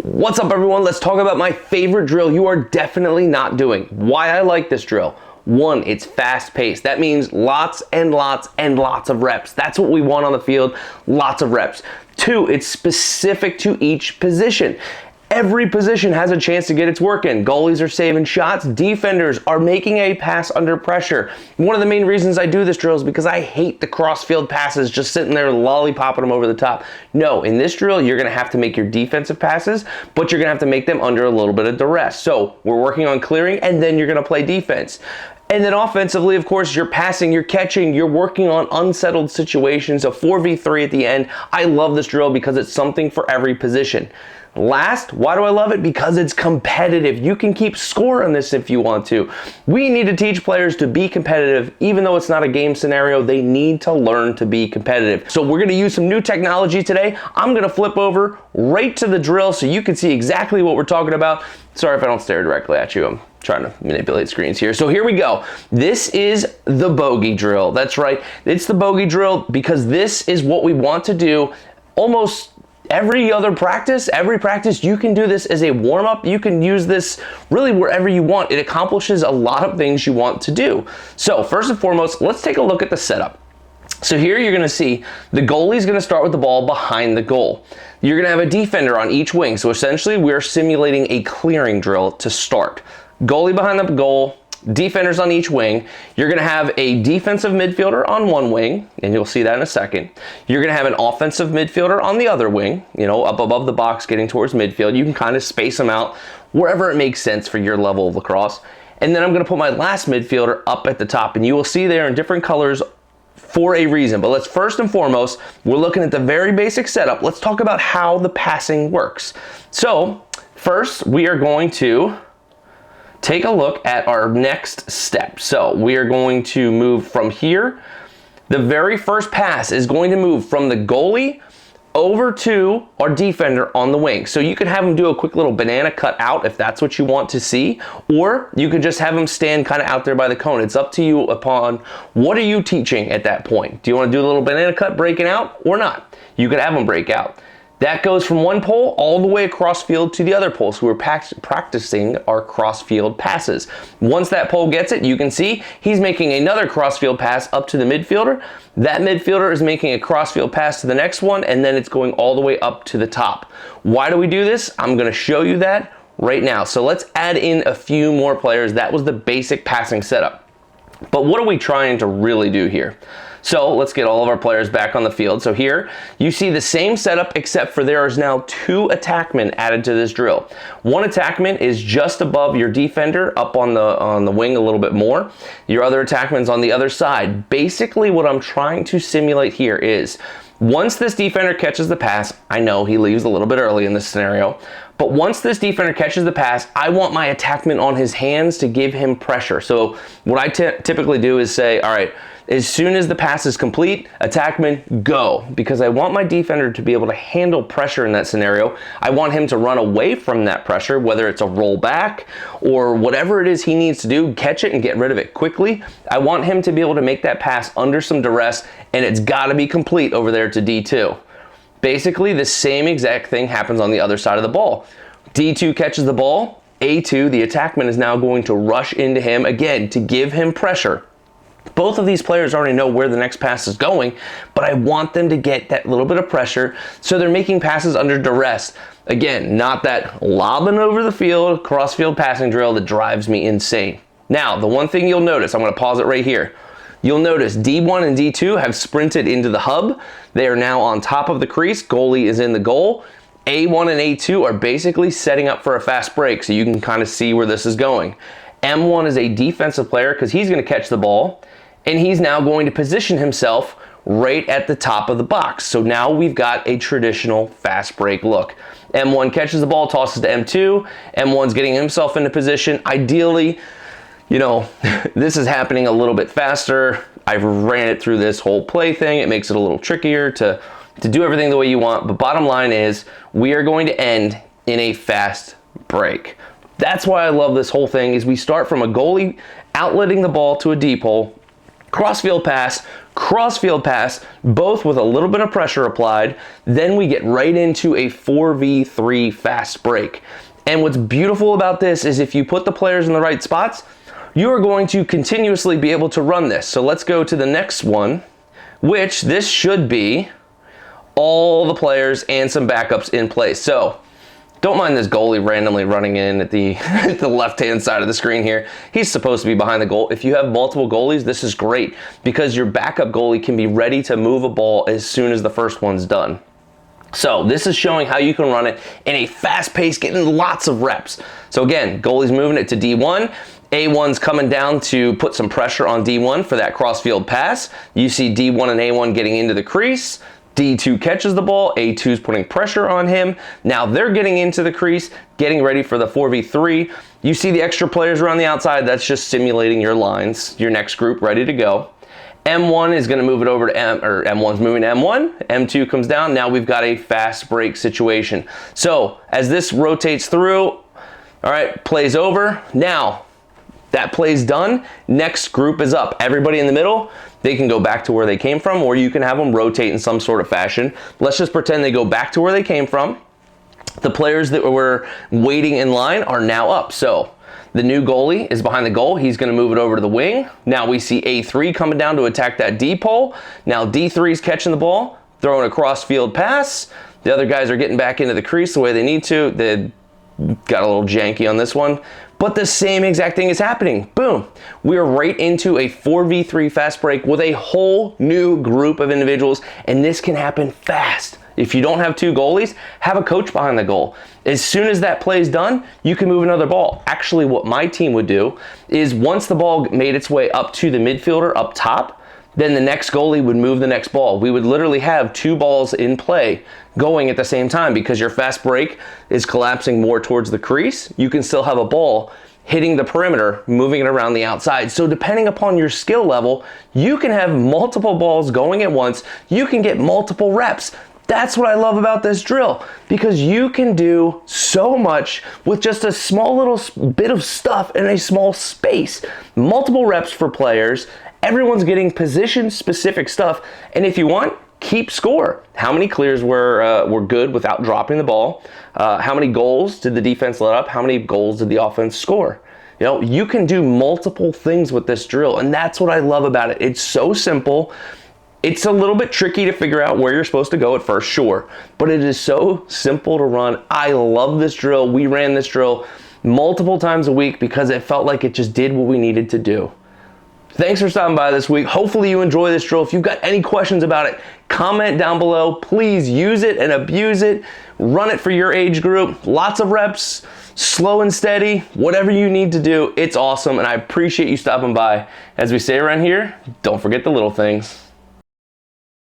What's up, everyone? Let's talk about my favorite drill you are definitely not doing. Why I like this drill. One, it's fast paced. That means lots and lots and lots of reps. That's what we want on the field, lots of reps. Two, it's specific to each position. Every position has a chance to get its work in. Goalies are saving shots. Defenders are making a pass under pressure. One of the main reasons I do this drill is because I hate the cross-field passes just sitting there lollipopping them over the top. No, in this drill, you're going to have to make your defensive passes, but you're going to have to make them under a little bit of duress. So we're working on clearing, and then you're going to play defense. And then offensively, of course, you're passing, you're catching, you're working on unsettled situations, a 4v3 at the end. I love this drill because it's something for every position. Last, why do I love it? Because it's competitive. You can keep score on this if you want to. We need to teach players to be competitive. Even though it's not a game scenario, they need to learn to be competitive. So we're gonna use some new technology today. I'm gonna flip over right to the drill so you can see exactly what we're talking about. Sorry if I don't stare directly at you. I'm trying to manipulate screens here. So here we go. This is the bogey drill. That's right. It's the bogey drill because this is what we want to do almost every practice, you can do this as a warm-up. You can use this really wherever you want. It accomplishes a lot of things you want to do. So first and foremost, let's take a look at the setup. So here you're gonna see the goalie's gonna start with the ball behind the goal. You're gonna have a defender on each wing. So essentially we're simulating a clearing drill to start. Goalie behind the goal, defenders on each wing. You're gonna have a defensive midfielder on one wing, and you'll see that in a second. You're gonna have an offensive midfielder on the other wing, up above the box getting towards midfield. You can kind of space them out wherever it makes sense for your level of lacrosse. And then I'm gonna put my last midfielder up at the top, and you will see they're in different colors for a reason. But let's first and foremost, we're looking at the very basic setup. Let's talk about how the passing works. So first, we are going to take a look at our next step. So we are going to move from here. The very first pass is going to move from the goalie over to our defender on the wing. So you could have him do a quick little banana cut out if that's what you want to see, or you could just have him stand kind of out there by the cone. It's up to you upon what are you teaching at that point. Do you want to do a little banana cut breaking out or not? You could have him break out. That goes from one pole all the way across field to the other pole. So we're practicing our cross-field passes. Once that pole gets it, you can see he's making another cross-field pass up to the midfielder. That midfielder is making a cross-field pass to the next one, and then it's going all the way up to the top. Why do we do this? I'm gonna show you that right now. So let's add in a few more players. That was the basic passing setup. But what are we trying to really do here? So let's get all of our players back on the field. So here you see the same setup, except for there is now two attackmen added to this drill. One attackman is just above your defender, up on the wing a little bit more. Your other attackman's on the other side. Basically what I'm trying to simulate here is once this defender catches the pass, I know he leaves a little bit early in this scenario, but once this defender catches the pass, I want my attackman on his hands to give him pressure. So what I typically do is say, all right, as soon as the pass is complete, attackman, go. Because I want my defender to be able to handle pressure in that scenario. I want him to run away from that pressure, whether it's a roll back or whatever it is he needs to do, catch it and get rid of it quickly. I want him to be able to make that pass under some duress, and it's gotta be complete over there to D2. Basically, the same exact thing happens on the other side of the ball. D2 catches the ball, A2, the attackman is now going to rush into him again to give him pressure. Both of these players already know where the next pass is going, but I want them to get that little bit of pressure, so they're making passes under duress. Again, not that lobbing over the field, cross-field passing drill that drives me insane. Now, the one thing you'll notice, I'm gonna pause it right here. You'll notice D1 and D2 have sprinted into the hub. They are now on top of the crease. Goalie is in the goal. A1 and A2 are basically setting up for a fast break, so you can kind of see where this is going. M1 is a defensive player because he's going to catch the ball, and he's now going to position himself right at the top of the box. So now we've got a traditional fast break look. M1 catches the ball, tosses to M2. M1's getting himself into position. Ideally, this is happening a little bit faster. I've ran it through this whole play thing. It makes it a little trickier to do everything the way you want. But bottom line is we are going to end in a fast break. That's why I love this whole thing is we start from a goalie outletting the ball to a deep hole. crossfield pass, both with a little bit of pressure applied. Then we get right into a 4v3 fast break. And what's beautiful about this is if you put the players in the right spots, you are going to continuously be able to run this. So let's go to the next one, which this should be all the players and some backups in place. So don't mind this goalie randomly running in at the, the left-hand side of the screen here. He's supposed to be behind the goal. If you have multiple goalies, this is great because your backup goalie can be ready to move a ball as soon as the first one's done. So this is showing how you can run it in a fast pace, getting lots of reps. So again, goalie's moving it to D1. A1's coming down to put some pressure on D1 for that crossfield pass. You see D1 and A1 getting into the crease. D2 catches the ball, A2's putting pressure on him. Now they're getting into the crease, getting ready for the 4v3. You see the extra players around the outside, that's just simulating your lines, your next group ready to go. M1 is gonna move it over to M1's moving to M1, M2 comes down, now we've got a fast break situation. So as this rotates through, all right, plays over, now that play's done, next group is up. Everybody in the middle, they can go back to where they came from, or you can have them rotate in some sort of fashion. Let's just pretend they go back to where they came from. The players that were waiting in line are now up. So the new goalie is behind the goal. He's gonna move it over to the wing. Now we see A3 coming down to attack that D pole. Now D3 is catching the ball, throwing a cross-field pass. The other guys are getting back into the crease the way they need to. They got a little janky on this one, but the same exact thing is happening. Boom. We're right into a 4v3 fast break with a whole new group of individuals, and this can happen fast. If you don't have two goalies, have a coach behind the goal. As soon as that play is done, you can move another ball. Actually, what my team would do is once the ball made its way up to the midfielder up top, then the next goalie would move the next ball. We would literally have two balls in play going at the same time because your fast break is collapsing more towards the crease. You can still have a ball hitting the perimeter, moving it around the outside. So depending upon your skill level, you can have multiple balls going at once. You can get multiple reps. That's what I love about this drill, because you can do so much with just a small little bit of stuff in a small space. Multiple reps for players. Everyone's getting position-specific stuff, and if you want, keep score. How many clears were good without dropping the ball? How many goals did the defense let up? How many goals did the offense score? You know, you can do multiple things with this drill, and that's what I love about it. It's so simple. It's a little bit tricky to figure out where you're supposed to go at first, sure, but it is so simple to run. I love this drill. We ran this drill multiple times a week because it felt like it just did what we needed to do. Thanks for stopping by this week. Hopefully you enjoy this drill. If you've got any questions about it, comment down below. Please use it and abuse it. Run it for your age group. Lots of reps, slow and steady, whatever you need to do. It's awesome, and I appreciate you stopping by. As we say around here, don't forget the little things.